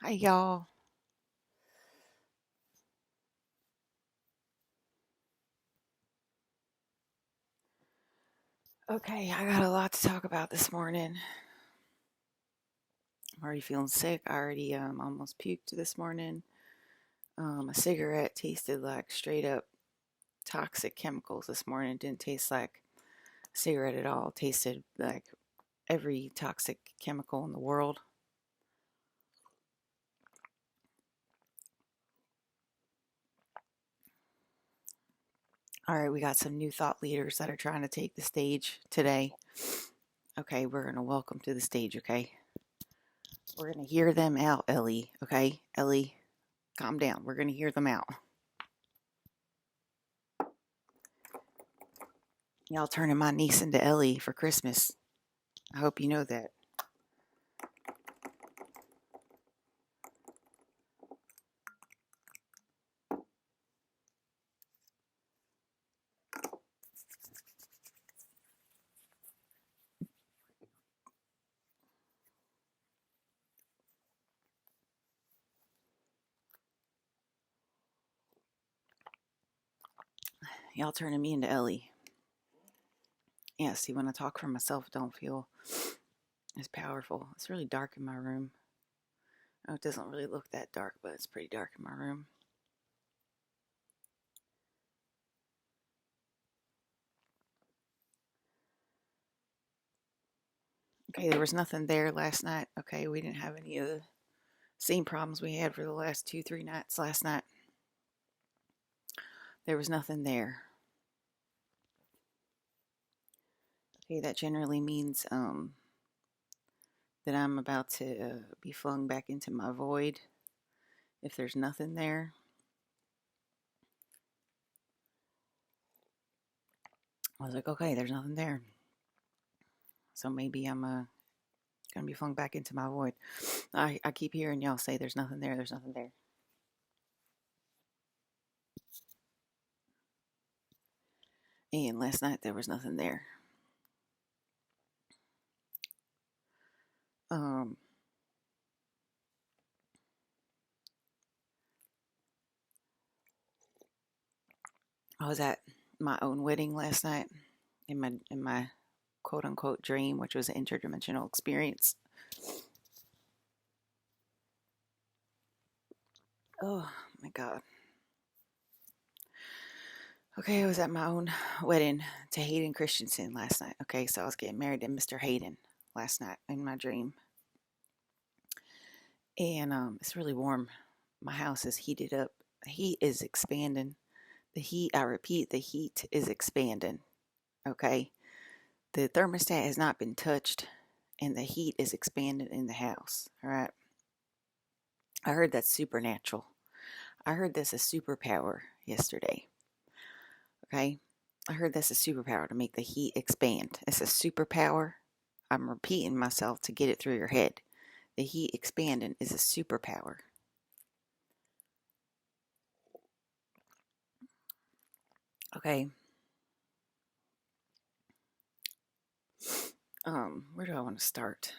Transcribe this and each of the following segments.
Hi, y'all. Okay, I got a lot to talk about this morning. I'm already feeling sick. I already almost puked this morning. A cigarette tasted like straight up toxic chemicals this morning. It didn't taste like a cigarette at all. It tasted like every toxic chemical in the world. All right, we got some new thought leaders that are trying to take the stage today. Okay, we're going to welcome to the stage, okay? We're going to hear them out, Ellie, okay? Ellie, calm down. We're going to hear them out. Y'all turning my niece into Ellie for Christmas. I hope you know that. Y'all turning me into Ellie. Yeah, see, when I talk for myself, don't feel as powerful. It's really dark in my room. Oh, it doesn't really look that dark, but it's pretty dark in my room. Okay, there was nothing there last night. Okay, we didn't have any of the same problems we had for the last 2, 3 nights last night. There was nothing there. Okay, that generally means that I'm about to be flung back into my void if there's nothing there. I was like, okay, there's nothing there. So maybe I'm gonna be flung back into my void. I keep hearing y'all say there's nothing there, there's nothing there. And last night there was nothing there. Um, I was at my own wedding last night in my quote unquote dream, which was an interdimensional experience. Oh my god. Okay, I was at my own wedding to Hayden Christensen last night. Okay, so I was getting married to Mr. Hayden last night in my dream. And it's really warm. My house is heated up. The heat is expanding. The heat, I repeat, the heat is expanding. Okay. The thermostat has not been touched and the heat is expanding in the house. All right. I heard that's supernatural. I heard that's a superpower yesterday. Okay. I heard that's a superpower to make the heat expand. It's a superpower. I'm repeating myself to get it through your head. The heat expanding is a superpower. Okay. Where do I want to start?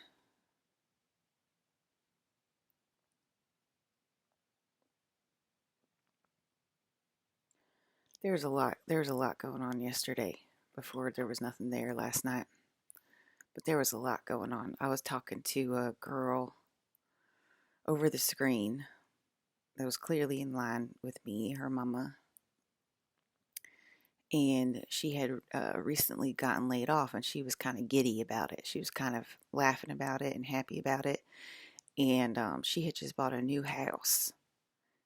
There's a lot going on yesterday before there was nothing there last night. But there was a lot going on. I was talking to a girl over the screen that was clearly in line with me, her mama, and she had recently gotten laid off and she was kind of giddy about it. She was kind of laughing about it and happy about it. And she had just bought a new house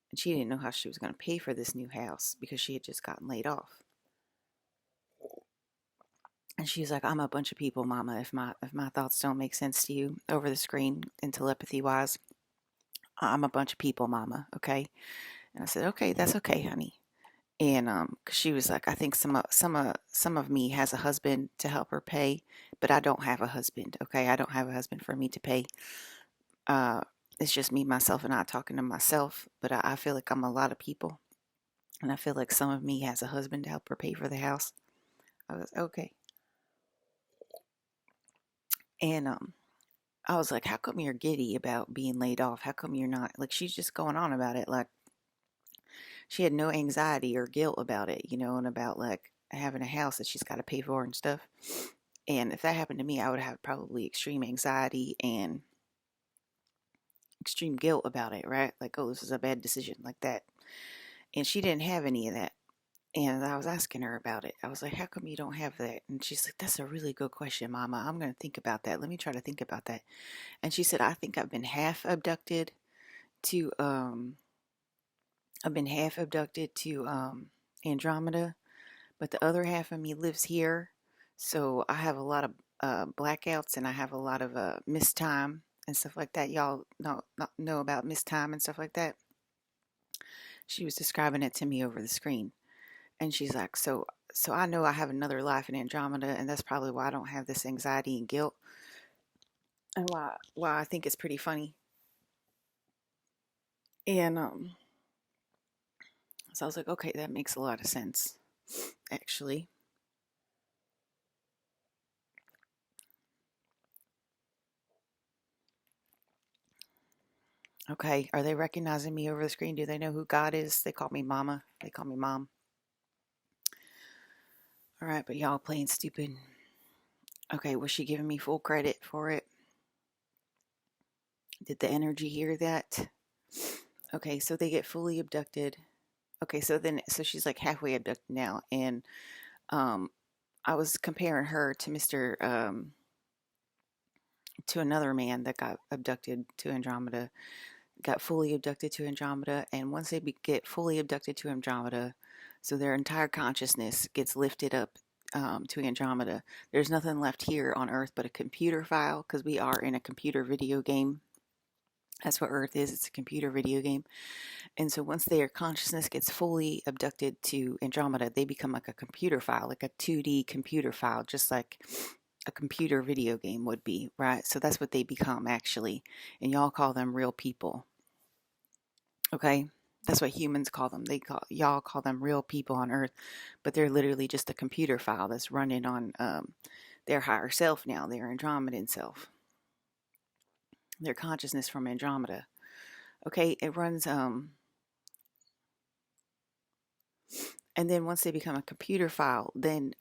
and she didn't know how she was going to pay for this new house because she had just gotten laid off. And she's like, I'm a bunch of people, mama. If my thoughts don't make sense to you over the screen and telepathy wise, I'm a bunch of people, mama. Okay. And I said, okay, that's okay, honey. And 'cause she was like, I think some of me has a husband to help her pay, but I don't have a husband. Okay, I don't have a husband for me to pay. Uh, it's just me, myself, and I talking to myself. But I feel like I'm a lot of people, and I feel like some of me has a husband to help her pay for the house. I was okay, and I was like, how come you're giddy about being laid off? How come you're not? Like, she's just going on about it. Like, she had no anxiety or guilt about it, and about like having a house that she's got to pay for and stuff. And if that happened to me, I would have probably extreme anxiety and extreme guilt about it, right? Like, oh, this is a bad decision, like that. And she didn't have any of that. And I was asking her about it. I was like, how come you don't have that? And she's like, that's a really good question, Mama. I'm going to think about that. Let me try to think about that. And she said, I think to, um, I've been half abducted to, Andromeda, but the other half of me lives here. So I have a lot of, blackouts, and I have a lot of, missed time and stuff like that. Y'all know about missed time and stuff like that. She was describing it to me over the screen. And she's like, so I know I have another life in Andromeda, and that's probably why I don't have this anxiety and guilt, and why I think it's pretty funny. And so I was like, okay, that makes a lot of sense, actually. Okay, are they recognizing me over the screen? Do they know who God is? They call me Mama. They call me Mom. All right, but y'all playing stupid. Okay, was she giving me full credit for it? Did the energy hear that? Okay, so they get fully abducted. Okay, so she's like halfway abducted now, and um, I was comparing her to to another man that got abducted to Andromeda, got fully abducted to Andromeda, and once they get fully abducted to Andromeda, so their entire consciousness gets lifted up to Andromeda. There's nothing left here on Earth but a computer file, because we are in a computer video game. That's what Earth is. It's a computer video game. And so once their consciousness gets fully abducted to Andromeda, they become like a computer file, like a 2D computer file, just like a computer video game would be, right? So that's what they become, actually. And y'all call them real people. Okay? That's what humans call them. Y'all call them real people on Earth, but they're literally just a computer file that's running on their higher self now, their Andromedan self, their consciousness from Andromeda. Okay, it runs and then once they become a computer file, then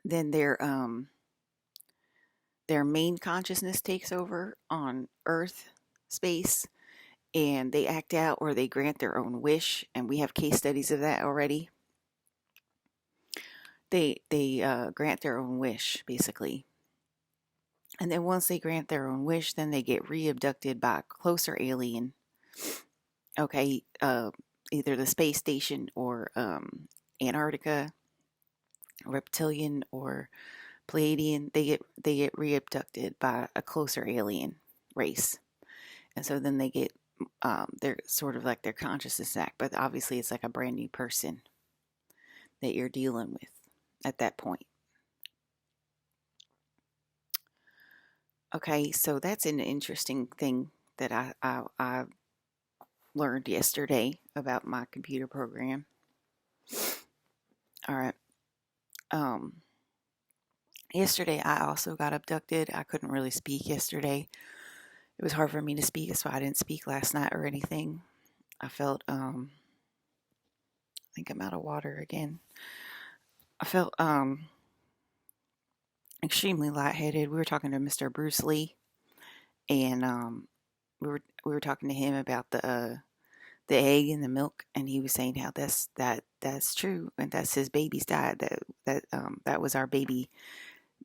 their main consciousness takes over on Earth space, and they act out or they grant their own wish, and we have case studies of that already. They grant their own wish, basically. And then once they grant their own wish, then they get re-abducted by a closer alien. Okay, either the space station or Antarctica, reptilian or Pleiadian. They get re-abducted by a closer alien race, and so then they get they're sort of like their consciousness act, but obviously it's like a brand new person that you're dealing with at that point. Okay, so that's an interesting thing that I learned yesterday about my computer program. All right. Yesterday I also got abducted. I couldn't really speak yesterday. It was hard for me to speak, that's why I didn't speak last night or anything. I felt I think I'm out of water again. I felt extremely lightheaded. We were talking to Mr. Bruce Lee, and we were talking to him about the egg and the milk, and he was saying how that's true, and that's his baby's diet. That was our baby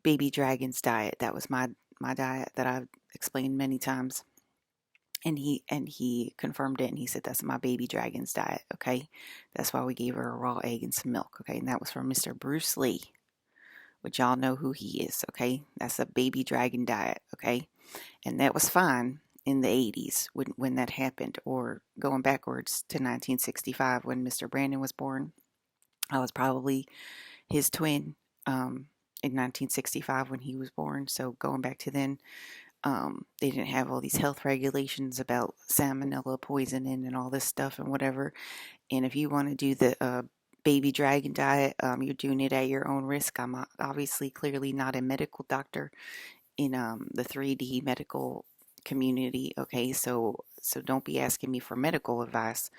dragon's diet. That was my diet that I've explained many times. And he confirmed it, and he said that's my baby dragon's diet. Okay, that's why we gave her a raw egg and some milk. Okay, and that was from Mr. Bruce Lee, which y'all know who he is. Okay, that's a baby dragon diet. Okay, and that was fine in the 80s when that happened, or going backwards to 1965 when Mr. Brandon was born. I was probably his twin in 1965 when he was born. So going back to then, they didn't have all these health regulations about salmonella poisoning and all this stuff and whatever. And if you want to do the baby dragon diet, you're doing it at your own risk. I'm obviously clearly not a medical doctor, in the 3D medical community. Okay, so don't be asking me for medical advice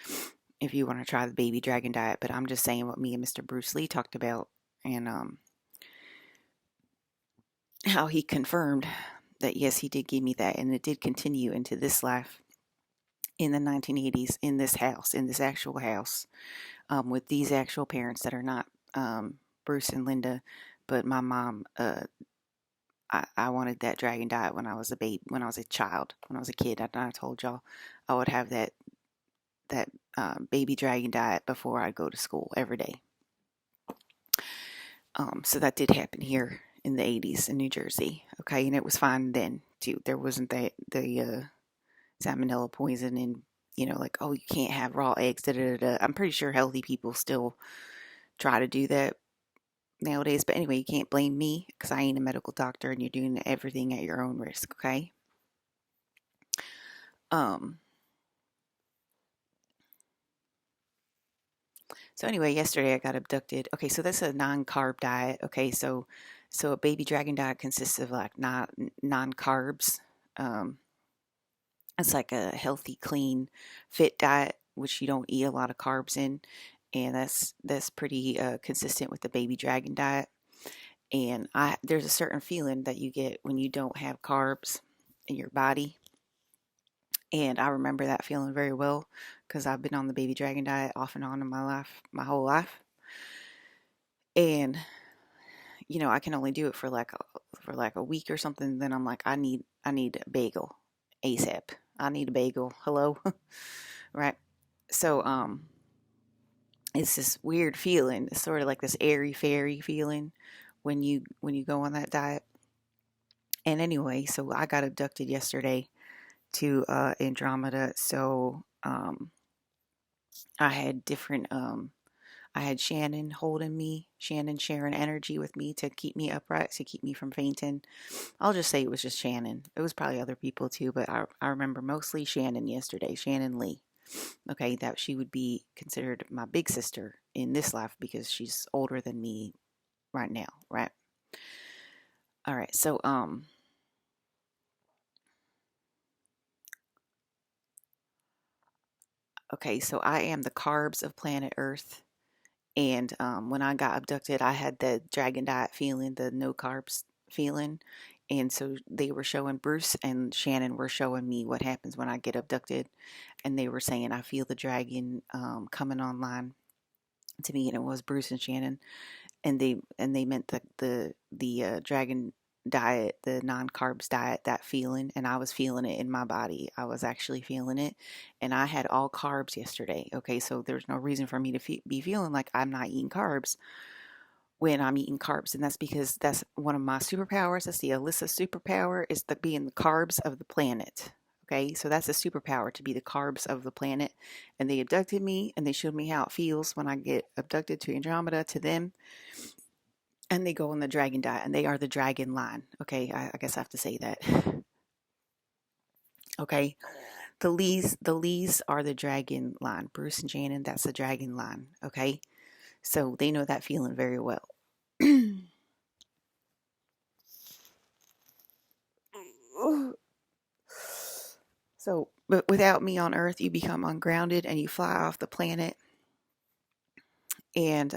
if you want to try the baby dragon diet, but I'm just saying what me and Mr. Bruce Lee talked about, and how he confirmed that yes, he did give me that, and it did continue into this life in the 1980s in this house, in this actual house, with these actual parents that are not Bruce and Linda, but my mom. I wanted that dragon diet when I was a baby, when I was a child, when I was a kid. I told y'all I would have that baby dragon diet before I go to school every day. So that did happen here in the 80s in New Jersey. Okay, and it was fine then too. There wasn't the salmonella poison, and like, oh, you can't have raw eggs. Da, da, da, da. I'm pretty sure healthy people still try to do that nowadays. But anyway, you can't blame me because I ain't a medical doctor, and you're doing everything at your own risk. Okay. So anyway, yesterday I got abducted. Okay, so that's a non-carb diet. Okay, so a baby dragon diet consists of like not non-carbs. Um, it's like a healthy, clean, fit diet, which you don't eat a lot of carbs in, and that's pretty consistent with the baby dragon diet. And there's a certain feeling that you get when you don't have carbs in your body, and I remember that feeling very well because I've been on the baby dragon diet off and on in my life, my whole life. And I can only do it for like a week or something. Then I'm like, I need a bagel ASAP. I need a bagel. Hello, right? So it's this weird feeling. It's sort of like this airy fairy feeling when you go on that diet. And anyway, so I got abducted yesterday to Andromeda. So I had different I had Shannon holding me, Shannon sharing energy with me to keep me upright, to keep me from fainting. I'll just say it was just Shannon. It was probably other people too, but I remember mostly Shannon yesterday, Shannon Lee. Okay, that she would be considered my big sister in this life because she's older than me right now, right? All right, so okay, so I am the carbs of planet Earth. And when I got abducted, I had the dragon diet feeling, the no carbs feeling. And so they were showing, Bruce and Shannon were showing me what happens when I get abducted. And they were saying, I feel the dragon coming online to me. And it was Bruce and Shannon. And they meant the dragon diet, the non-carbs diet, that feeling. And I was feeling it in my body. I was actually feeling it. And I had all carbs yesterday. Okay, so there's no reason for me to be feeling like I'm not eating carbs when I'm eating carbs. And that's because that's one of my superpowers. That's the Alyssa superpower, is the being the carbs of the planet. Okay, so that's a superpower, to be the carbs of the planet. And they abducted me, and they showed me how it feels when I get abducted to Andromeda, to them. And they go on the dragon diet, and they are the dragon line. Okay, I guess I have to say that. Okay, the Lees are the dragon line. Bruce and Shannon, that's the dragon line. Okay, so they know that feeling very well. So, but without me on Earth, you become ungrounded and you fly off the planet. And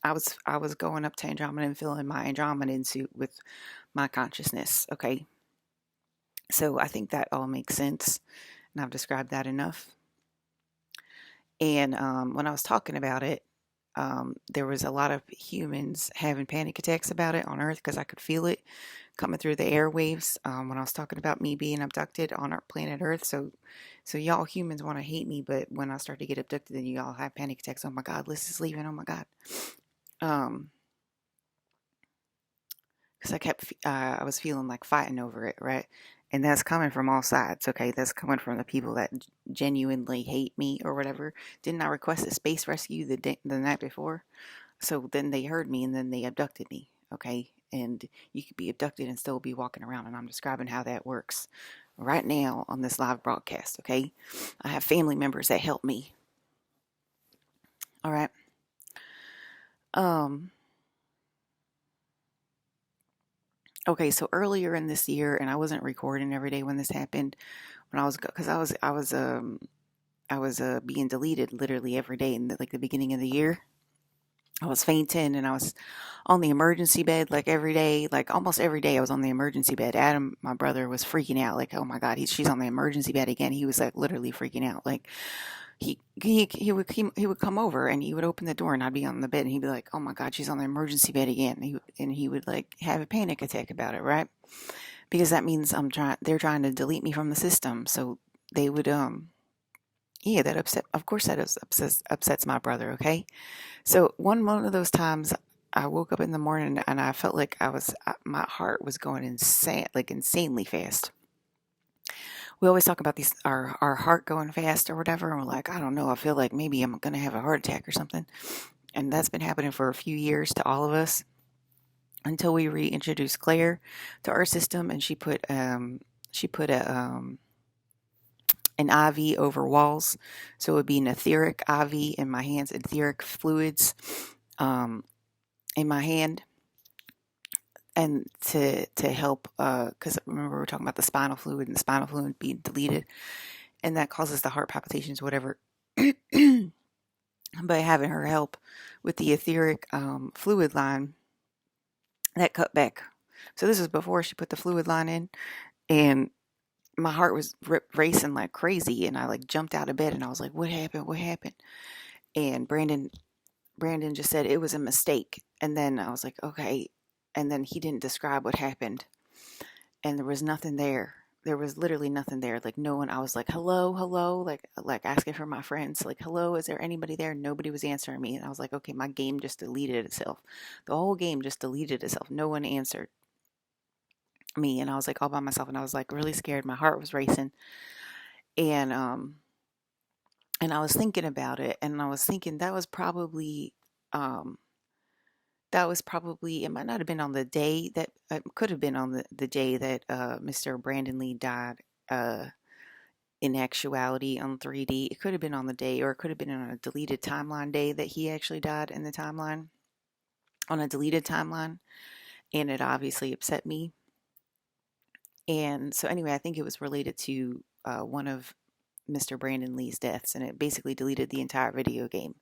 I was going up to Andromeda and filling my Andromedan suit with my consciousness. Okay, so I think that all makes sense, and I've described that enough. And when I was talking about it, there was a lot of humans having panic attacks about it on Earth because I could feel it coming through the airwaves when I was talking about me being abducted on our planet Earth. So y'all humans want to hate me, but when I start to get abducted, then y'all have panic attacks. Oh my God, Liz is leaving. Oh my God. Because I was feeling like fighting over it, right? And that's coming from all sides, okay? That's coming from the people that genuinely hate me or whatever. Didn't I request a space rescue the night before? So then they heard me and then they abducted me, okay? And you could be abducted and still be walking around, and I'm describing how that works right now on this live broadcast, okay? I have family members that help me. All right. Okay, so earlier in this year, and I wasn't recording every day when this happened, when I was, because I was being deleted literally every day in the beginning of the year. I was fainting and I was on the emergency bed like every day, like almost every day I was on the emergency bed. Adam, my brother, was freaking out like, oh my God, she's on the emergency bed again. He was like literally freaking out. Like he would come over and he would open the door and I'd be on the bed and he'd be like, oh my God, she's on the emergency bed again. And he would like have a panic attack about it, right? Because that means they're trying to delete me from the system. So they would, yeah, that upset, of course that upsets my brother. Okay. So one of those times I woke up in the morning and I felt like my heart was going insane, like insanely fast. We always talk about our heart going fast or whatever. And we're like, I don't know, I feel like maybe I'm going to have a heart attack or something. And that's been happening for a few years to all of us until we reintroduced Claire to our system. And she put an IV over walls. So it would be an etheric IV in my hands, etheric fluids in my hand, and to help, because remember we were talking about the spinal fluid and the spinal fluid being deleted, and that causes the heart palpitations, whatever. But having her help with the etheric fluid line, that cut back. So this was before she put the fluid line in, and my heart was racing like crazy, and I like jumped out of bed, and I was like, "What happened? What happened?" And Brandon just said it was a mistake, and then I was like, "Okay." And then he didn't describe what happened, and there was nothing there. There was literally nothing there. Like no one. I was like, "Hello, hello," like asking for my friends, like, "Hello, is there anybody there?" Nobody was answering me, and I was like, "Okay, my game just deleted itself. The whole game just deleted itself. No one answered me," and I was like all by myself, and I was like really scared. My heart was racing, and I was thinking about it, and I was thinking um that was probably, it might not have been on the day that, it could have been on the day that Mr. Brandon Lee died, uh, in actuality on 3D. It could have been on the day, or it could have been on a deleted timeline day that he actually died in the timeline, on a deleted timeline. And it obviously upset me. And so, anyway, I think it was related to one of Mr. Brandon Lee's deaths, and it basically deleted the entire video game.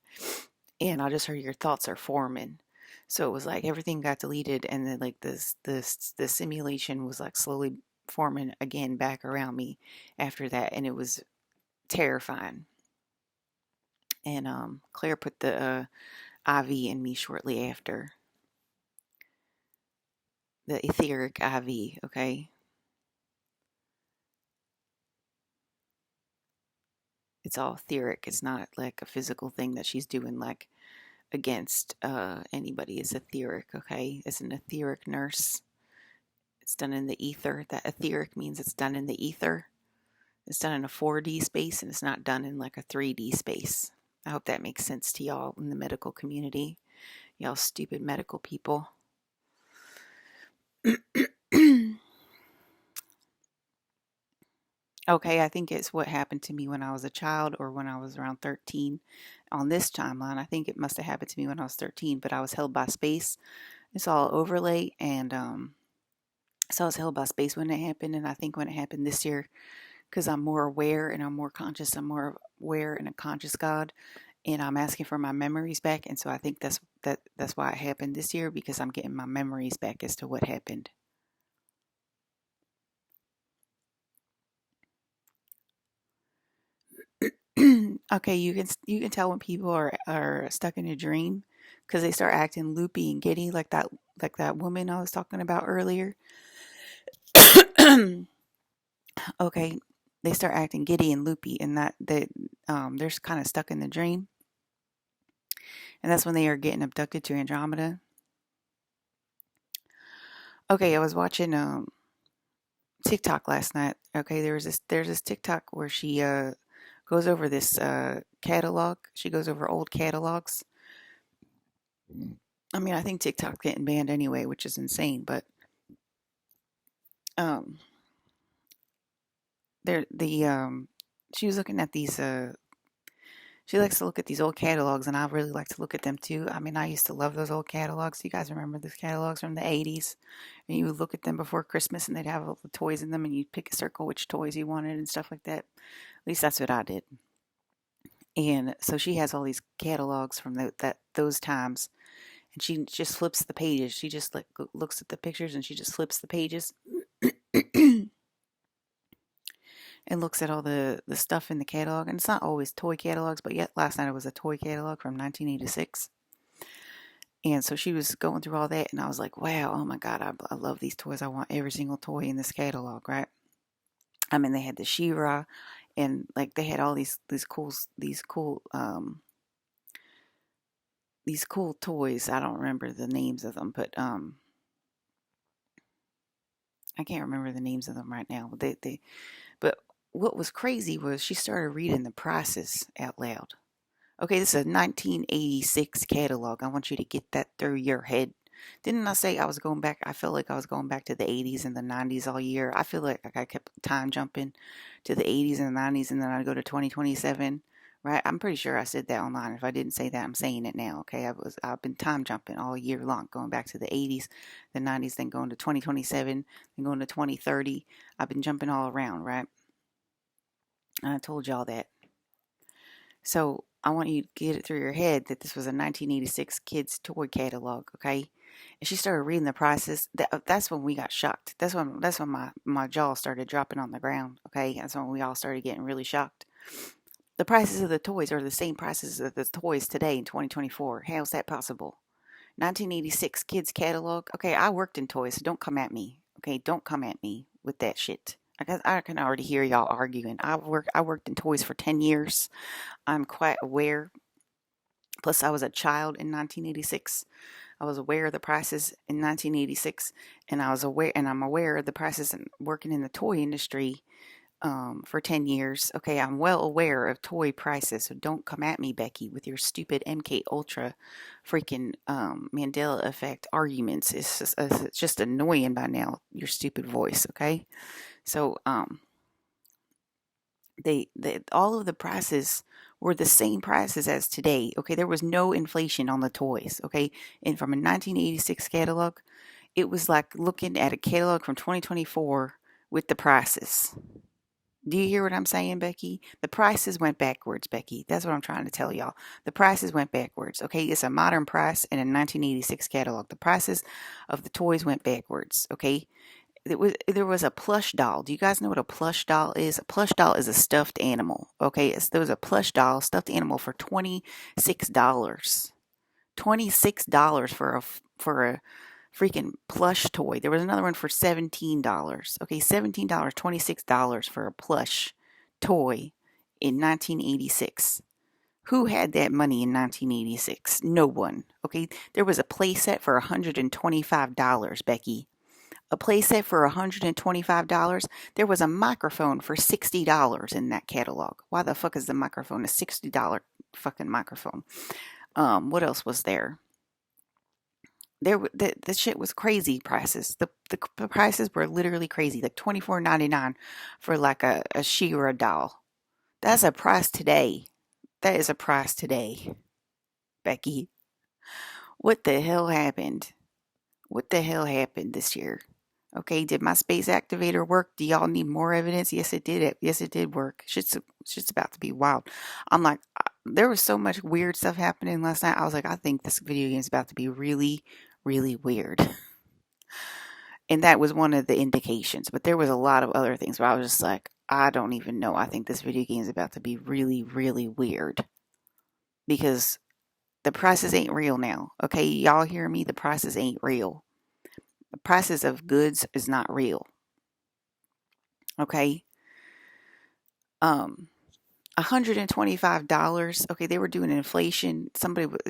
And I just heard your thoughts are forming. So it was like everything got deleted, and then like the simulation was like slowly forming again back around me after that, and it was terrifying. And Claire put the IV in me shortly after, the etheric IV. Okay, it's all etheric. It's not like a physical thing that she's doing like against anybody. It's etheric. Okay, it's an etheric nurse. It's done in the ether. That etheric means it's done in the ether. It's done in a 4D space, and it's not done in like a 3D space. I hope that makes sense to y'all in the medical community. Y'all stupid medical people. Okay, I think it's what happened to me when I was a child, or when I was around 13 on this timeline. I think it must have happened to me when I was 13, but I was held by space. It's all overlay, and so I was held by space when it happened. And I think when it happened this year, because I'm more aware and I'm more conscious, I'm more aware and a conscious God, and I'm asking for my memories back. And so I think that's why it happened this year, because I'm getting my memories back as to what happened. Okay, you can tell when people are stuck in a dream, because they start acting loopy and giddy, like that woman I was talking about earlier. Okay, they start acting giddy and loopy, and they're kind of stuck in the dream, and that's when they are getting abducted to Andromeda. Okay, I was watching TikTok last night. Okay, there's this TikTok where she goes over this catalog. She goes over old catalogs. I mean, I think TikTok's getting banned anyway, which is insane. But um, there the she was looking at these. She likes to look at these old catalogs, and I really like to look at them too. I mean, I used to love those old catalogs. You guys remember those catalogs from the 80s? And you would look at them before Christmas, and they'd have all the toys in them, and you'd pick a circle which toys you wanted and stuff like that. At least that's what I did. And so she has all these catalogs from those times, and she just flips the pages. She just like looks at the pictures, and she just flips the pages. And looks at all the stuff in the catalog. And it's not always toy catalogs, but yet last night it was a toy catalog from 1986. And so she was going through all that, and I was like, wow, oh my God, I love these toys. I want every single toy in this catalog, right? I mean, they had the She-Ra, and like they had all these cool toys. I don't remember the names of them, but I can't remember the names of them right now. But what was crazy was she started reading the prices out loud. Okay, this is a 1986 catalog. I want you to get that through your head. Didn't I say I was going back? I felt like I was going back to the 80s and the 90s all year. I feel like I kept time jumping to the 80s and the 90s, and then I'd go to 2027. Right? I'm pretty sure I said that online. If I didn't say that, I'm saying it now. Okay, I've been time jumping all year long, going back to the 80s, the 90s, then going to 2027, then going to 2030. I've been jumping all around, right? And I told y'all that. So I want you to get it through your head that this was a 1986 kids toy catalog, okay? And she started reading the prices. That's when we got shocked. That's when my jaw started dropping on the ground, okay? That's when we all started getting really shocked. The prices of the toys are the same prices of the toys today in 2024. How's that possible? 1986 kids catalog. Okay, I worked in toys, so don't come at me. Okay, don't come at me with that shit. I can already hear y'all arguing. I worked in toys for 10 years. I'm quite aware. Plus, I was a child in 1986. I was aware of the prices in 1986, and I'm aware of the prices in working in the toy industry for 10 years. Okay, I'm well aware of toy prices, so don't come at me, Becky, with your stupid MK Ultra freaking Mandela effect arguments. It's just annoying by now, your stupid voice, okay? So they all of the prices were the same prices as today. Okay, there was no inflation on the toys. Okay, and from a 1986 catalog, it was like looking at a catalog from 2024 with the prices. Do you hear what I'm saying, Becky? The prices went backwards, Becky. That's what I'm trying to tell y'all. The prices went backwards. Okay, it's a modern price in a 1986 catalog. The prices of the toys went backwards. Okay, there was a plush doll. Do you guys know what a plush doll is? A plush doll is a stuffed animal. Okay, there was a plush doll, stuffed animal for $26. $26 for a freaking plush toy. There was another one for $17. Okay, $17, $26 for a plush toy in 1986. Who had that money in 1986? No one. Okay, there was a play set for $125, Becky. A playset for $125. There was a microphone for $60 in that catalog. Why the fuck is the microphone a $60 fucking microphone? What else was there? The shit was crazy prices. The prices were literally crazy, like $24.99 for like a She-Ra doll. That's a price today. That is a price today, Becky. What the hell happened? What the hell happened this year? Okay, did my space activator work? Do y'all need more evidence? Yes, it did. Yes, it did work. Shit's about to be wild. I'm like, there was so much weird stuff happening last night. I was like, I think this video game is about to be really, really weird. And that was one of the indications. But there was a lot of other things where I was just like, I don't even know. I think this video game is about to be really, really weird. Because the prices ain't real now. Okay, y'all hear me? The prices ain't real. The prices of goods is not real. Okay. $125. Okay, they were doing inflation.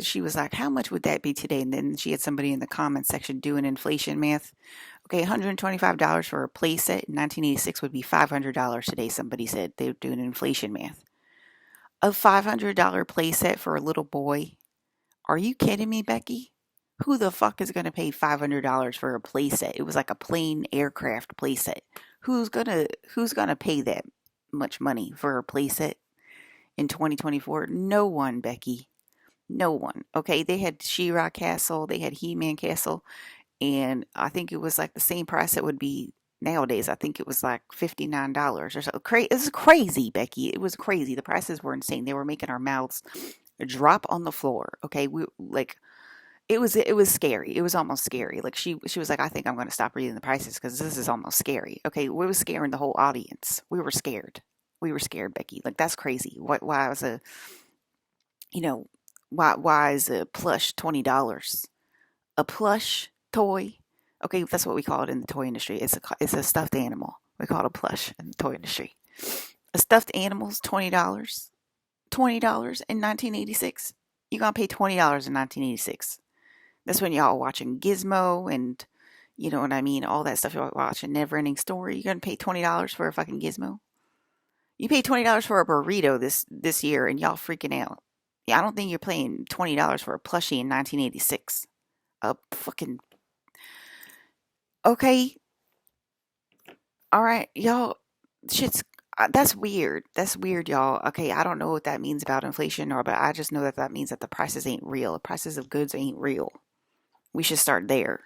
She was like, how much would that be today? And then she had somebody in the comment section doing inflation math. Okay, $125 for a play set in 1986 would be $500 today. Somebody said they were doing inflation math. A $500 play set for a little boy. Are you kidding me, Becky? Who the fuck is going to pay $500 for a playset? It was like a plain aircraft playset. Who's gonna pay that much money for a playset? in 2024? No one, Becky. No one. Okay, they had She-Ra Castle, they had He-Man Castle, and I think it was like the same price it would be nowadays. I think it was like $59 or so. It was crazy, Becky. It was crazy. The prices were insane. They were making our mouths drop on the floor. Okay, we like it was scary. It was almost scary. Like she was like, I think I'm going to stop reading the prices because this is almost scary. Okay, we was scaring the whole audience. We were scared. We were scared, Becky. Like that's crazy. What? Why was a you know why is a plush $20? A plush toy? Okay, that's what we call it in the toy industry. It's a stuffed animal. We call it a plush in the toy industry. A stuffed animal's $20. $20 in 1986. You're gonna pay $20 in 1986. That's when y'all watching Gizmo and you know what I mean, all that stuff you're watching, Never Ending Story. You're gonna pay $20 for a fucking Gizmo. You paid $20 for a burrito this year, and y'all freaking out. Yeah, I don't think you're paying $20 for a plushie in 1986. A fucking okay. All right, y'all. Shit's that's weird. That's weird, y'all. Okay, I don't know what that means about inflation, but I just know that that means that the prices ain't real. The prices of goods ain't real. We should start there.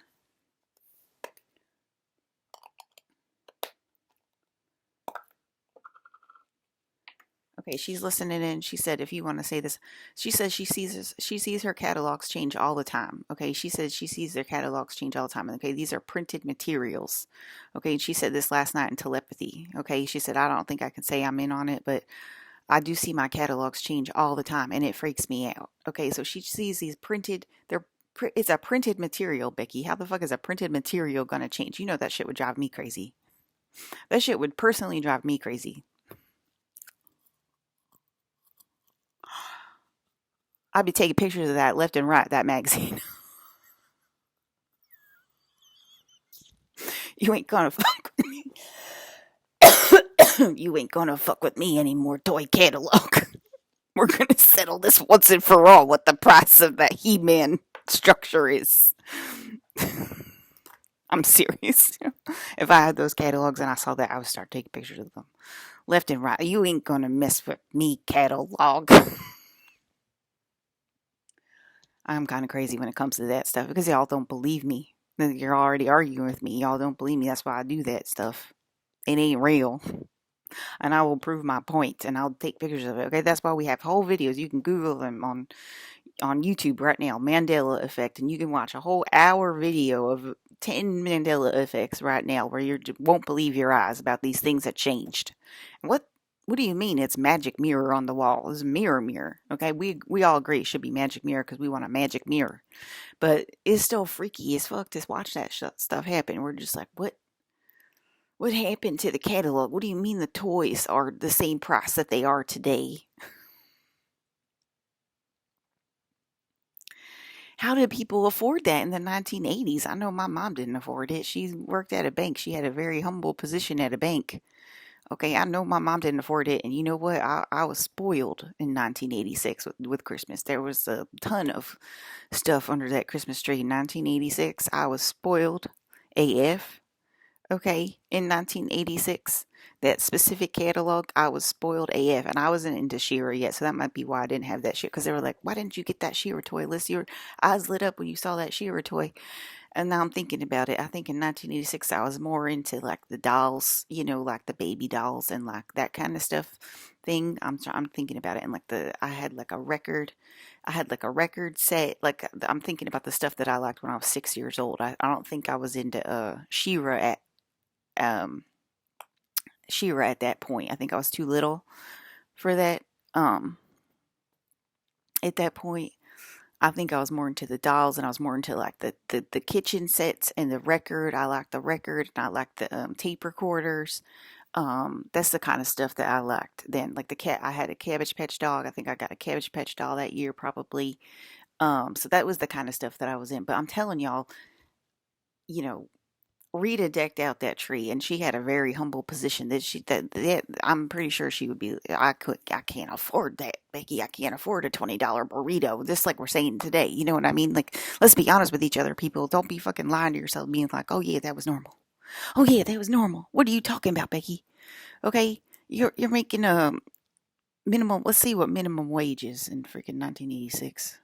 Okay, she's listening in. She said, if you want to say this, she says she sees her catalogs change all the time. Okay, she says she sees their catalogs change all the time. Okay, these are printed materials. Okay, she said this last night in telepathy. Okay, she said I don't think I can say I'm in on it, but I do see my catalogs change all the time, and it freaks me out. Okay, so she sees these printed. It's a printed material, Becky. How the fuck is a printed material gonna change? You know that shit would drive me crazy. That shit would personally drive me crazy. I'd be taking pictures of that left and right, that magazine. You ain't gonna fuck with me. You ain't gonna fuck with me anymore, toy catalog. We're gonna settle this once and for all what the price of that He-Man structure is. I'm serious. If I had those catalogs and I saw that, I would start taking pictures of them. Left and right. You ain't gonna mess with me, catalog. I'm kind of crazy when it comes to that stuff because y'all don't believe me. You're already arguing with me. Y'all don't believe me. That's why I do that stuff. It ain't real. And I will prove my point and I'll take pictures of it. Okay, that's why we have whole videos. You can Google them on YouTube right now, Mandela Effect, and you can watch a whole hour video of 10 Mandela effects right now where you won't believe your eyes about these things that changed. What do you mean it's magic mirror on the wall? It's mirror. Okay, we all agree it should be magic mirror because we want a magic mirror. But it's still freaky as fuck to watch that stuff happen. We're just like, what happened to the catalog? What do you mean the toys are the same price that they are today? How did people afford that in the 1980s? I know my mom didn't afford it. She worked at a bank. She had a very humble position at a bank. Okay, I know my mom didn't afford it, and you know what? I was spoiled in 1986 with Christmas. There was a ton of stuff under that Christmas tree in 1986. I was spoiled AF. Okay, in 1986, that specific catalog, I was spoiled AF, and I wasn't into She-Ra yet, so that might be why I didn't have that shit. Because they were like, "Why didn't you get that She-Ra toy? Liz, your eyes lit up when you saw that She-Ra toy." And now I'm thinking about it. I think in 1986 I was more into like the dolls, like the baby dolls and like that kind of stuff thing. I'm thinking about it and like I had like a record. I had like a record set. Like I'm thinking about the stuff that I liked when I was 6 years old. I don't think I was into um She-Ra at that point. I think I was too little for that. At that point. I think I was more into the dolls and I was more into like the kitchen sets and the record. I liked the record and I liked the tape recorders. That's the kind of stuff that I liked then. Like I had a Cabbage Patch dog. I think I got a Cabbage Patch doll that year probably. So that was the kind of stuff that I was in. But I'm telling y'all, you know, Rita decked out that tree, and she had a very humble position. That I'm pretty sure she would be. I can't afford that, Becky. I can't afford a $20 burrito. Just like we're saying today, you know what I mean? Like, let's be honest with each other, people. Don't be fucking lying to yourself, being like, "Oh yeah, that was normal." Oh yeah, that was normal. What are you talking about, Becky? Okay, you're making Minimum. Let's see what minimum wage is in freaking 1986.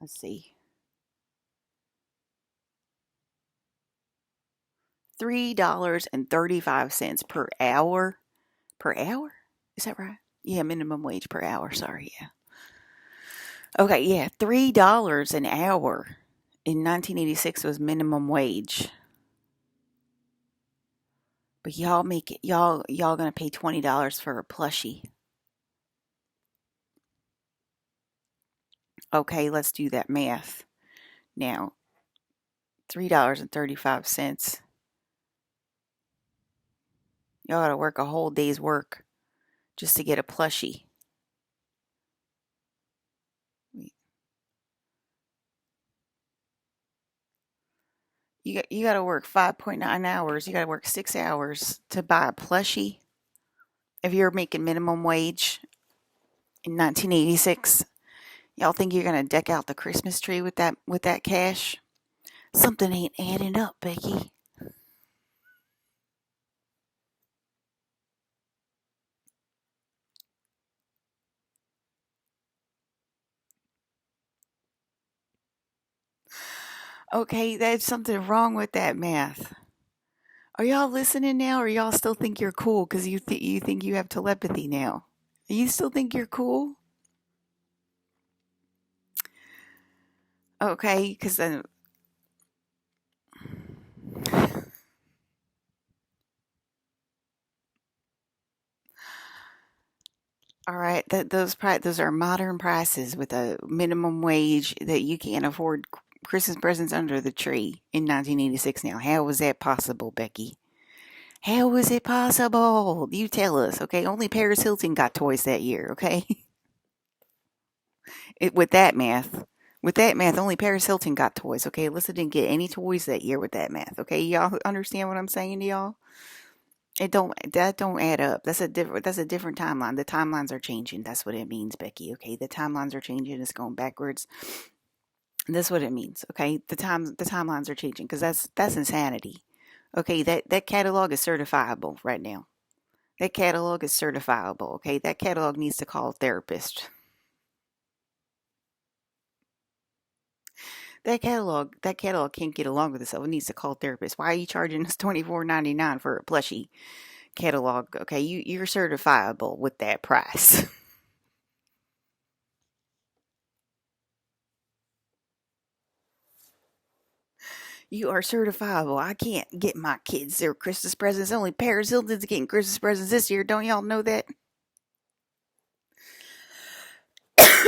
Let's see. $3.35 per hour. Per hour? Is that right? Yeah, minimum wage per hour. Sorry, yeah. Okay, yeah, $3 an hour in 1986 was minimum wage. But y'all make it y'all gonna pay $20 for a plushie. Okay, let's do that math. Now, $3.35. Y'all gotta work a whole day's work just to get a plushie. You got to work 5.9 hours. You got to work 6 hours to buy a plushie. If you're making minimum wage in 1986, y'all think you're going to deck out the Christmas tree with that cash? Something ain't adding up, Becky. Okay, there's something wrong with that math. Are y'all listening now, or y'all still think you're cool because you think you have telepathy now? You still think you're cool? Okay, because then. All right, those are modern prices with a minimum wage that you can't afford Christmas presents under the tree in 1986 now. How was that possible, Becky? How was it possible? You tell us, okay? Only Paris Hilton got toys that year, okay? With that math. With that math, only Paris Hilton got toys, okay? Alyssa didn't get any toys that year with that math, okay? Y'all understand what I'm saying to y'all? That don't add up. That's a different timeline. The timelines are changing. That's what it means, Becky. Okay, the timelines are changing. It's going backwards. That's what it means. Okay, the timelines are changing because that's insanity. Okay, that catalog is certifiable right now. That catalog is certifiable. Okay, that catalog needs to call a therapist. That catalog can't get along with itself. It needs to call a therapist. Why are you charging us $24.99 for a plushie catalog? Okay, you're certifiable with that price. You are certifiable. I can't get my kids their Christmas presents. Only Paris Hilton's getting Christmas presents this year. Don't y'all know that?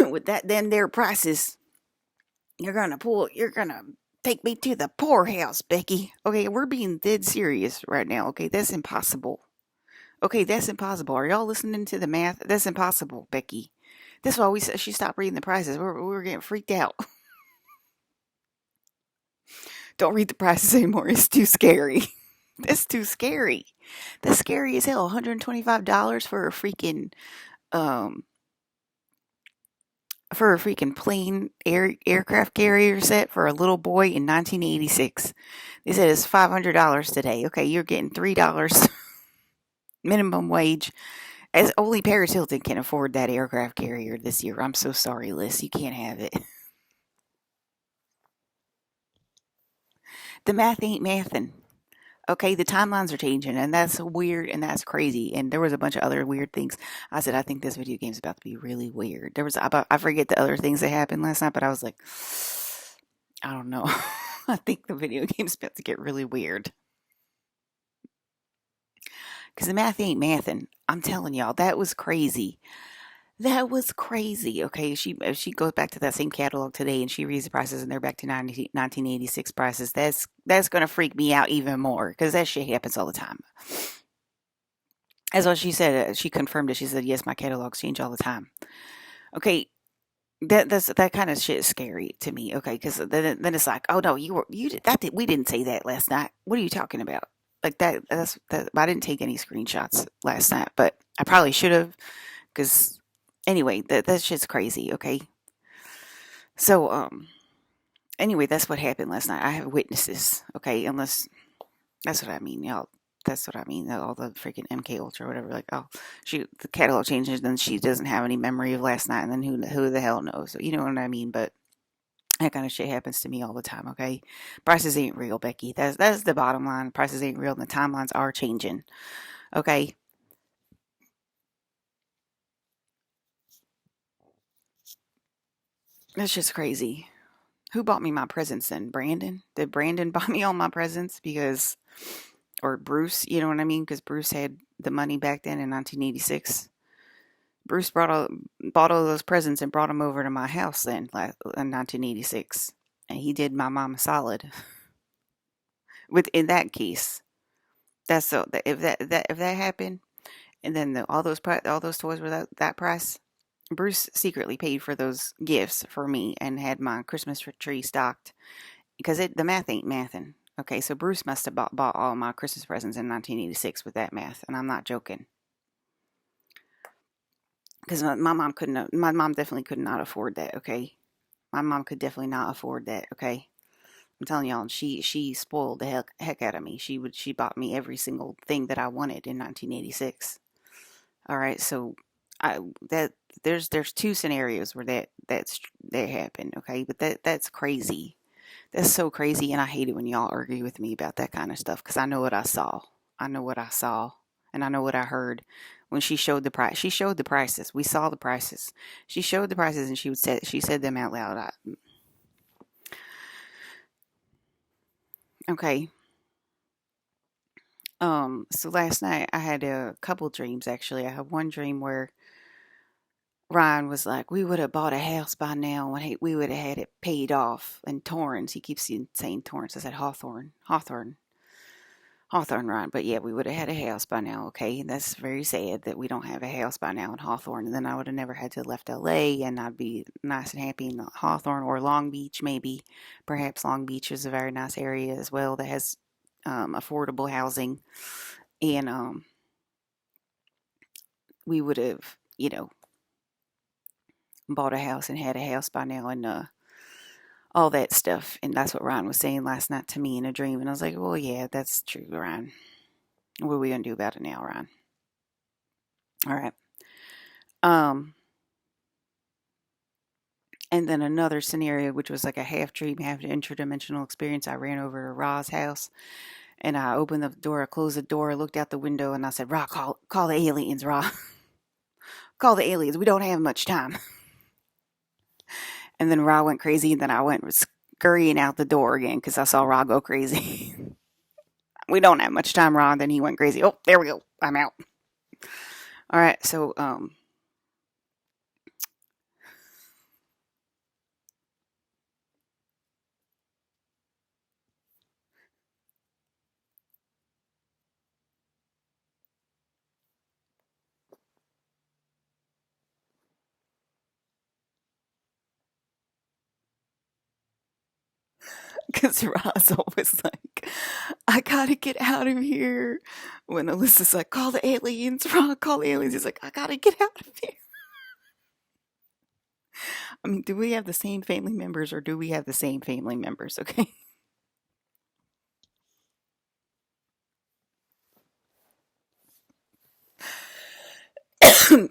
With that, then their prices, you're gonna take me to the poorhouse, Becky. Okay, we're being dead serious right now. Okay, that's impossible. Okay, that's impossible. Are y'all listening to the math? That's impossible, Becky. That's why she stopped reading the prices. We were getting freaked out. Don't read the prices anymore. It's too scary. That's too scary. That's scary as hell. $125 um for a freaking plane aircraft carrier set for a little boy in 1986. They said it's $500 today. Okay, you're getting $3 minimum wage. As only Paris Hilton can afford that aircraft carrier this year. I'm so sorry, Liz. You can't have it. The math ain't mathin'. Okay, the timelines are changing, and that's weird and that's crazy. And there was a bunch of other weird things. I said, I think this video game's about to be really weird. I forget the other things that happened last night, but I was like, I don't know. I think the video game's about to get really weird. Because the math ain't mathin'. I'm telling y'all, that was crazy. That was crazy. Okay, if she goes back to that same catalog today and she reads the prices and they're back to 1986 prices, that's gonna freak me out even more because that shit happens all the time. That's what she said. She confirmed it. She said, "Yes, my catalogs change all the time." Okay, that kind of shit is scary to me. Okay, because then it's like, oh no, we didn't say that last night. What are you talking about? Like that. I didn't take any screenshots last night, but I probably should have. Because anyway, that shit's crazy. Okay, So, anyway, that's what happened last night. I have witnesses, okay? Unless that's what I mean, y'all. That's what I mean. All the freaking MK Ultra or whatever. Like, oh, the catalog changes, then she doesn't have any memory of last night, and then who the hell knows? So, you know what I mean? But that kind of shit happens to me all the time. Okay, prices ain't real, Becky. That's the bottom line. Prices ain't real, and the timelines are changing. Okay. That's just crazy. Who bought me my presents then? Brandon? Did Brandon buy me all my presents? Because, or Bruce, you know what I mean? Because Bruce had the money back then in 1986. Bruce bought all those presents and brought them over to my house then in 1986. And he did my mom a solid. In that case, that's so if that happened, and then all those toys were that price, Bruce secretly paid for those gifts for me and had my Christmas tree stocked because the math ain't mathin'. Okay, so Bruce must have bought all my Christmas presents in 1986 with that math, and I'm not joking. Because my mom my mom definitely could not afford that. Okay, my mom could definitely not afford that. Okay, I'm telling y'all, she spoiled the heck out of me. She bought me every single thing that I wanted in 1986. All right, so I that there's two scenarios where that happened. Okay, but that's crazy. That's so crazy, and I hate it when y'all argue with me about that kind of stuff because I know what I saw. I know what I saw, and I know what I heard when she showed the price. She showed the prices. We saw the prices. She showed the prices, and she said them out loud. Okay. So last night I had a couple dreams actually. I had one dream where Ryan was like, "We would have bought a house by now, and we would have had it paid off." And Torrance, he keeps saying Torrance. I said Hawthorne, Ryan. But yeah, we would have had a house by now. Okay, and that's very sad that we don't have a house by now in Hawthorne. And then I would have never had to left LA, and I'd be nice and happy in Hawthorne or Long Beach, maybe. Perhaps Long Beach is a very nice area as well that has affordable housing, and we would have, bought a house and had a house by now, and all that stuff. And that's what Ryan was saying last night to me in a dream. And I was like, well, yeah, that's true, Ryan. What are we going to do about it now, Ryan? All right. And then another scenario, which was like a half dream, half interdimensional experience. I ran over to Ra's house and I opened the door, I closed the door, looked out the window, and I said, Ra, call the aliens, Ra. Call the aliens. We don't have much time. And then Ra went crazy, and then I went scurrying out the door again because I saw Ra go crazy. We don't have much time, Ra. Then he went crazy. Oh, there we go. I'm out. All right, so because Ra's always like, I gotta get out of here. When Alyssa's like, call the aliens, Ra, call the aliens. He's like, I gotta get out of here. I mean, do we have the same family members or do we have the same family members? Okay.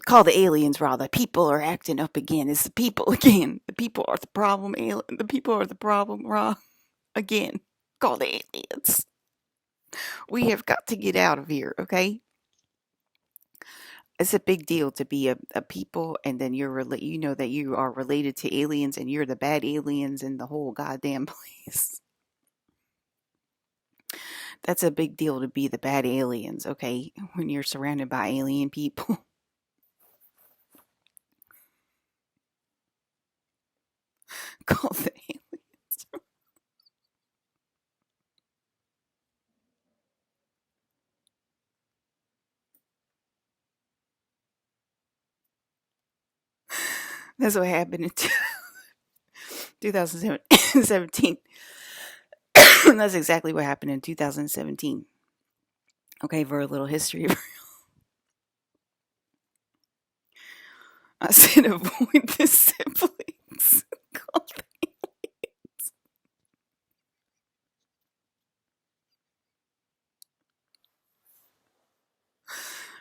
Call the aliens, Ra. The people are acting up again. It's the people again. The people are the problem, alien. The people are the problem, Ra. Again. Call the aliens. We have got to get out of here, okay? It's a big deal to be a people and then you know that you are related to aliens and you're the bad aliens in the whole goddamn place. That's a big deal to be the bad aliens, okay? When you're surrounded by alien people. Call the aliens. That's what happened in 2017. That's exactly what happened in 2017. Okay, for a little history. I said avoid the siblings.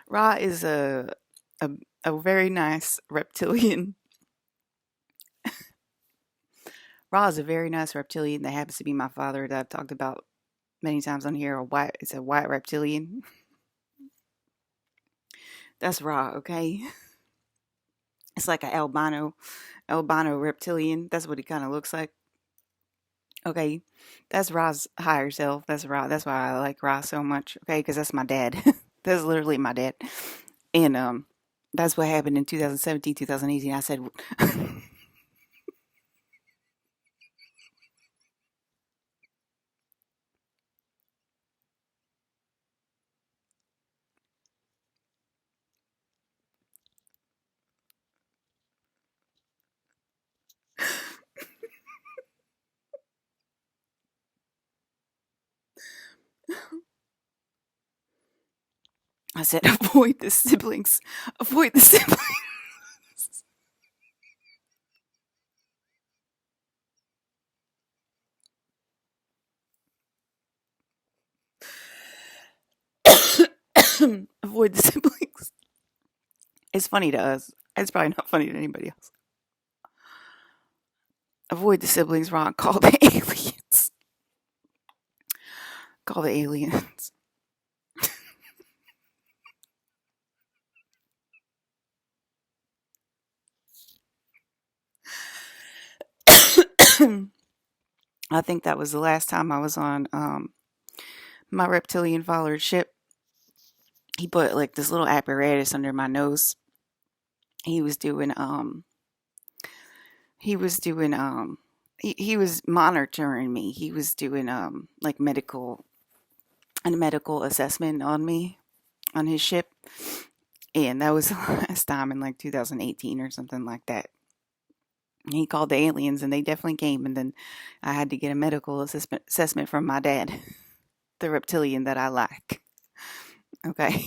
Ra is a, a very nice reptilian. Ra is a very nice reptilian that happens to be my father that I've talked about many times on here. It's a white reptilian. That's Ra, okay? It's like an albino reptilian. That's what he kind of looks like. Okay, that's Ra's higher self. That's Ra. That's why I like Ra so much. Okay, because that's my dad. That's literally my dad. And that's what happened in 2017, 2018. I said, I said, avoid the siblings, avoid the siblings. Avoid the siblings. It's funny to us. It's probably not funny to anybody else. Avoid the siblings, Ron. Call the aliens. Call the aliens. I think that was the last time I was on my reptilian follower ship. He put like this little apparatus under my nose. He was doing he was doing he was monitoring me. He was doing like a medical assessment on me on his ship. And that was the last time in like 2018 or something like that. He called the aliens and they definitely came. And then I had to get a medical assessment from my dad, the reptilian that I like. Okay.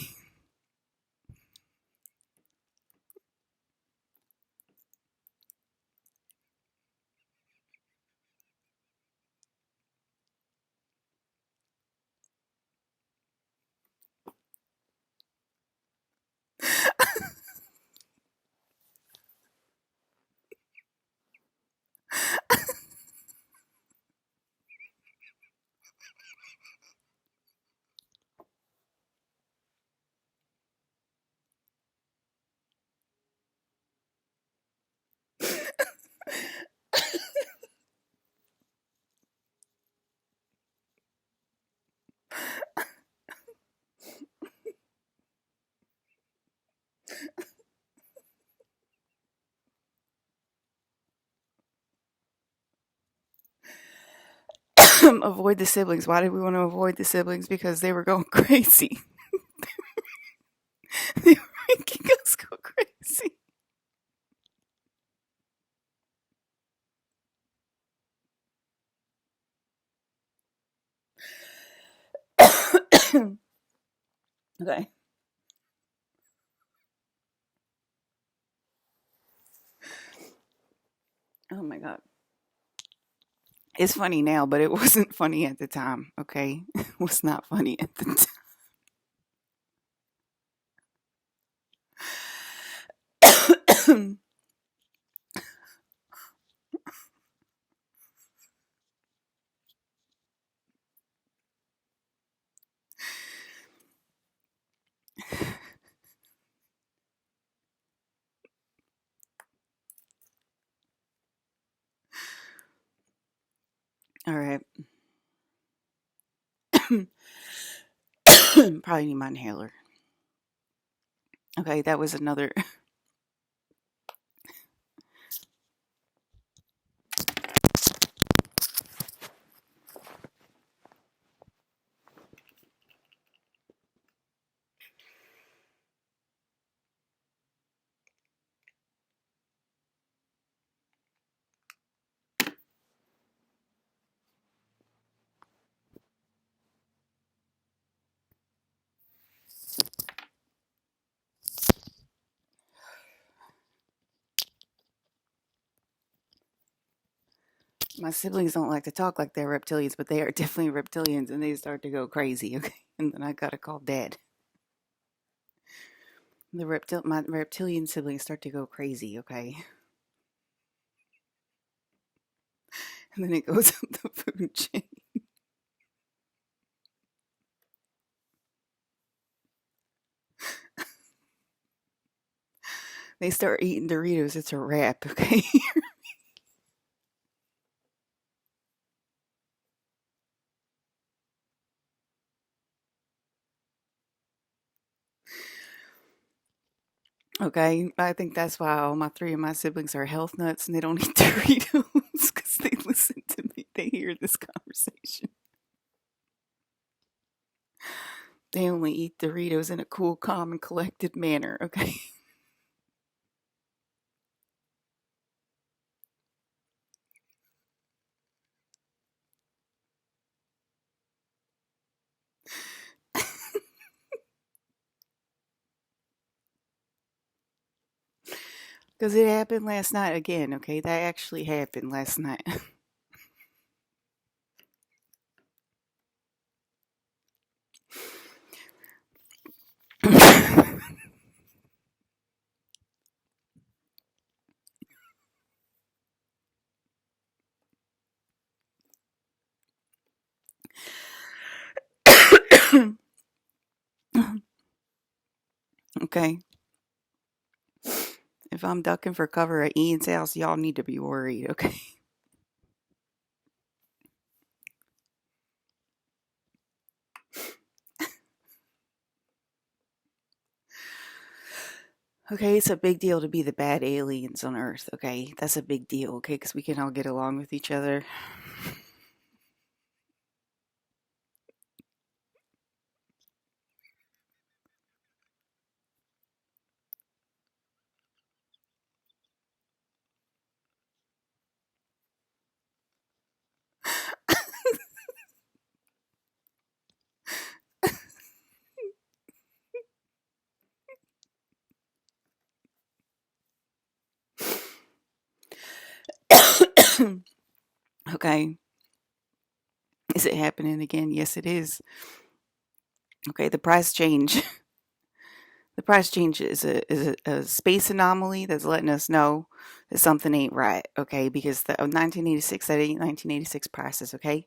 Avoid the siblings. Why did we want to avoid the siblings? Because they were going crazy. They were making us go crazy. Okay. Oh my God. It's funny now, but it wasn't funny at the time. Okay. It was not funny at the time. All right. Probably need my inhaler. Okay, that was another. My siblings don't like to talk like they're reptilians, but they are definitely reptilians, and they start to go crazy. Okay, and then I gotta call Dad. My reptilian siblings start to go crazy. Okay, and then it goes up the food chain. They start eating Doritos. It's a wrap. Okay. Okay, I think that's why all my three of my siblings are health nuts and they don't eat Doritos because they listen to me. They hear this conversation. They only eat Doritos in a cool, calm, and collected manner. Okay. Because it happened last night again. Okay, that actually happened last night. Okay. If I'm ducking for cover at Ian's house, y'all need to be worried. Okay. Okay, it's a big deal to be the bad aliens on Earth, okay? That's a big deal, okay? Because we can all get along with each other. Okay. Is it happening again? Yes, it is. Okay, the price change. The price change is a space anomaly that's letting us know that something ain't right, okay? Because the 1986, that ain't 1986 prices, okay?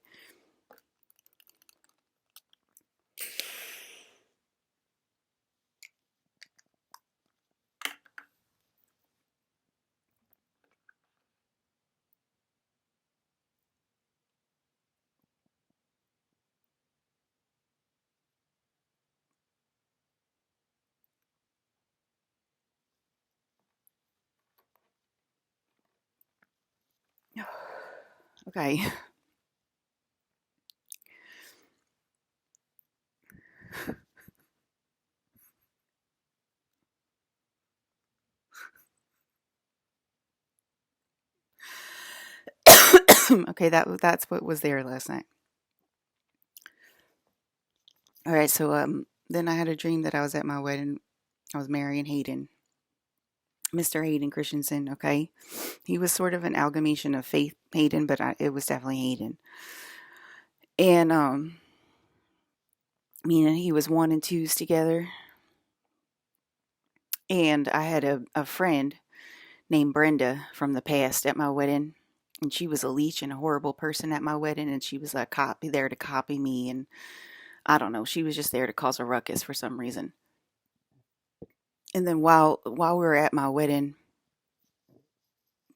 Okay. Okay, that's what was there last night. All right, so then I had a dream that I was at my wedding. I was marrying Hayden, Mr. Hayden Christensen. Okay, he was sort of an amalgamation of Faith Hayden, but it was definitely Hayden. And me and he was one and twos together. And I had a friend named Brenda from the past at my wedding. And she was a leech and a horrible person at my wedding. And she was there to copy me. And I don't know, she was just there to cause a ruckus for some reason. And then while we were at my wedding,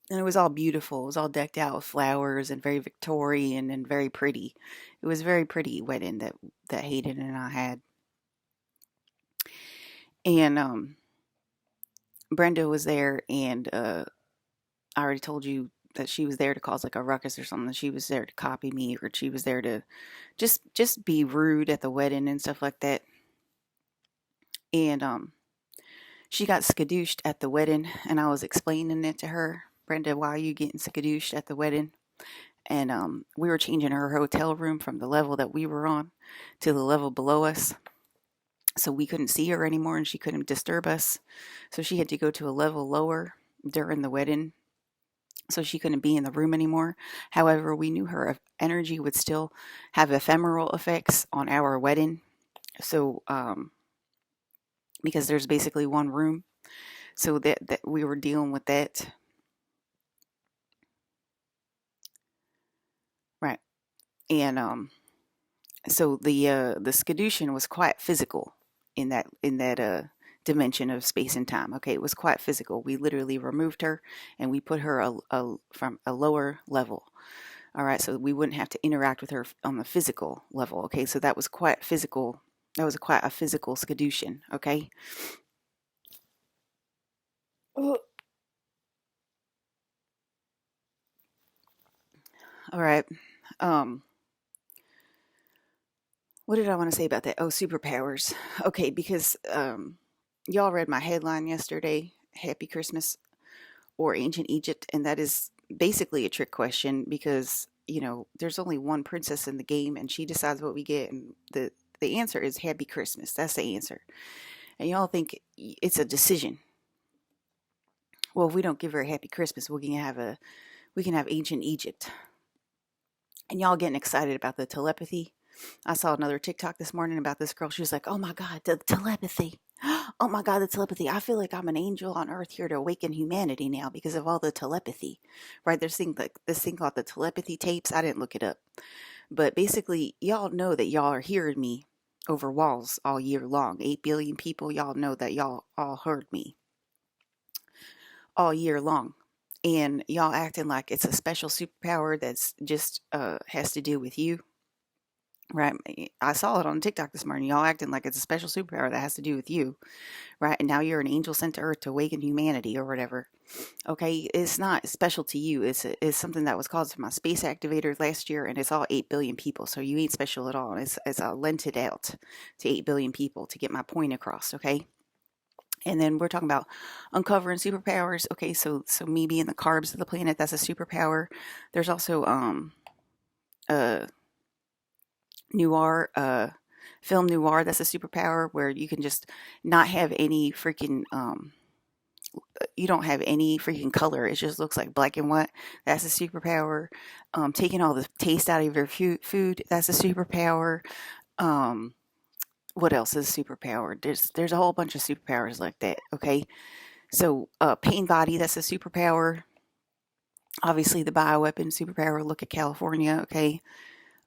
and it was all beautiful. It was all decked out with flowers and very Victorian and very pretty. It was a very pretty wedding that Hayden and I had. And Brenda was there, and I already told you that she was there to cause like a ruckus or something. She was there to copy me, or she was there to just be rude at the wedding and stuff like that. And she got skadooshed at the wedding, and I was explaining it to her. Brenda, why are you getting skadooshed at the wedding? And we were changing her hotel room from the level that we were on to the level below us. So we couldn't see her anymore and she couldn't disturb us. So she had to go to a level lower during the wedding. so she couldn't be in the room anymore. However, we knew her energy would still have ephemeral effects on our wedding. So, because there's basically one room, so that we were dealing with that, right? And so the Skadushin was quite physical in that dimension of space and time. Okay, it was quite physical. We literally removed her and we put her from a lower level. All right, so we wouldn't have to interact with her on the physical level. Okay, so that was quite physical. That was quite a physical Skadushin. Okay. All right. Um, what did I want to say about that? Oh, superpowers. Okay, because y'all read my headline yesterday, Happy Christmas or Ancient Egypt, and that is basically a trick question because, there's only one princess in the game and she decides what we get, and the answer is Happy Christmas. That's the answer. And y'all think it's a decision. Well, if we don't give her a Happy Christmas, we can have Ancient Egypt. And y'all getting excited about the telepathy. I saw another TikTok this morning about this girl. She was like, "Oh my God, the telepathy! Oh my God, the telepathy! I feel like I'm an angel on earth here to awaken humanity now because of all the telepathy." Right? There's this thing called the telepathy tapes. I didn't look it up, but basically, y'all know that y'all are hearing me over walls all year long. 8 billion people. Y'all know that y'all all heard me all year long. And y'all acting like it's a special superpower that's just has to do with you. Right. I saw it on TikTok this morning. Y'all acting like it's a special superpower that has to do with you. Right. And now you're an angel sent to earth to awaken humanity or whatever. Okay. It's not special to you. It's something that was caused from my space activator last year, and it's all 8 billion people. So you ain't special at all. It's lent it out to 8 billion people to get my point across. Okay. And then we're talking about uncovering superpowers. Okay. So me being the carbs of the planet, that's a superpower. There's also, uh, noir, film noir, that's a superpower where you can just not have any freaking you don't have any freaking color. It just looks like black and white. That's a superpower. Taking all the taste out of your food, that's a superpower. um what else is a superpower? There's a whole bunch of superpowers like that. Okay, so pain body, that's a superpower. Obviously the bioweapon superpower, look at California. Okay,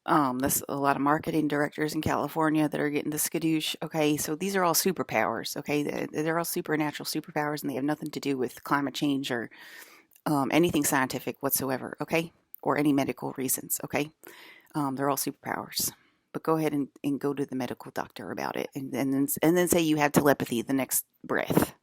there's a lot of marketing directors in California that are getting the skadoosh. Okay, so these are all superpowers. Okay, they're all supernatural superpowers, and they have nothing to do with climate change or anything scientific whatsoever. Okay, or any medical reasons. Okay, they're all superpowers. But go ahead and go to the medical doctor about it, and then say you have telepathy the next breath.